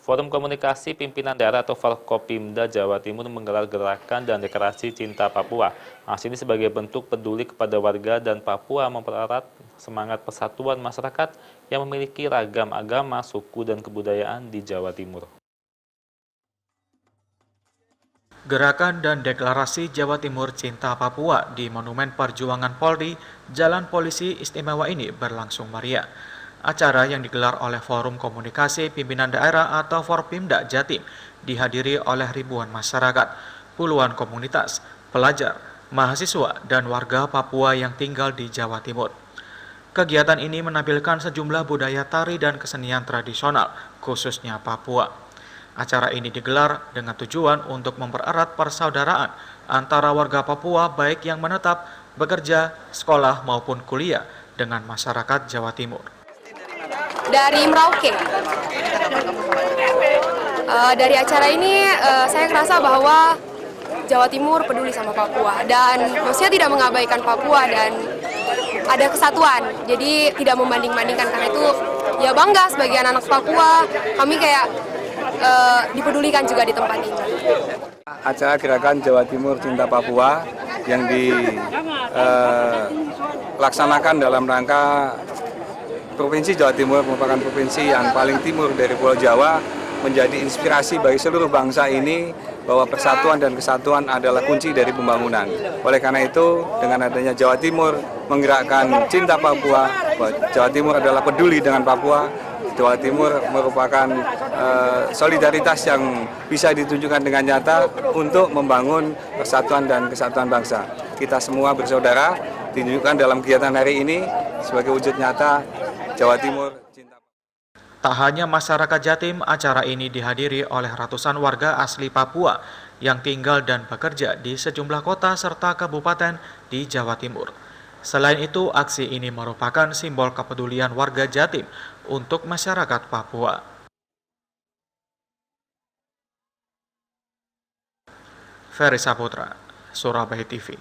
Forum Komunikasi Pimpinan Daerah atau Forkopimda Jawa Timur menggelar gerakan dan deklarasi Cinta Papua. Aksi ini sebagai bentuk peduli kepada warga dan Papua mempererat semangat persatuan masyarakat yang memiliki ragam agama, suku, dan kebudayaan di Jawa Timur. Gerakan dan deklarasi Jawa Timur Cinta Papua di Monumen Perjuangan Polri, Jalan Polisi Istimewa ini berlangsung meriah. Acara yang digelar oleh Forum Komunikasi Pimpinan Daerah atau Forpimda Jatim dihadiri oleh ribuan masyarakat, puluhan komunitas, pelajar, mahasiswa, dan warga Papua yang tinggal di Jawa Timur. Kegiatan ini menampilkan sejumlah budaya tari dan kesenian tradisional, khususnya Papua. Acara ini digelar dengan tujuan untuk mempererat persaudaraan antara warga Papua baik yang menetap, bekerja, sekolah maupun kuliah dengan masyarakat Jawa Timur. Dari Merauke. Dari acara ini saya merasa bahwa Jawa Timur peduli sama Papua dan maksudnya tidak mengabaikan Papua dan ada kesatuan. Jadi tidak membanding-bandingkan, karena itu ya bangga sebagai anak-anak Papua, kami kayak dipedulikan juga di tempat ini. Acara gerakan Jawa Timur Cinta Papua yang dilaksanakan dalam rangka Provinsi Jawa Timur merupakan provinsi yang paling timur dari Pulau Jawa, menjadi inspirasi bagi seluruh bangsa ini bahwa persatuan dan kesatuan adalah kunci dari pembangunan. Oleh karena itu, dengan adanya Jawa Timur menggerakkan Cinta Papua, Jawa Timur adalah peduli dengan Papua, Jawa Timur merupakan solidaritas yang bisa ditunjukkan dengan nyata untuk membangun persatuan dan kesatuan bangsa. Kita semua bersaudara, ditunjukkan dalam kegiatan hari ini sebagai wujud nyata Jawa Timur Cinta. Tak hanya masyarakat Jatim, acara ini dihadiri oleh ratusan warga asli Papua yang tinggal dan bekerja di sejumlah kota serta kabupaten di Jawa Timur. Selain itu, aksi ini merupakan simbol kepedulian warga Jatim untuk masyarakat Papua. Ferry Saputra, Surabaya TV.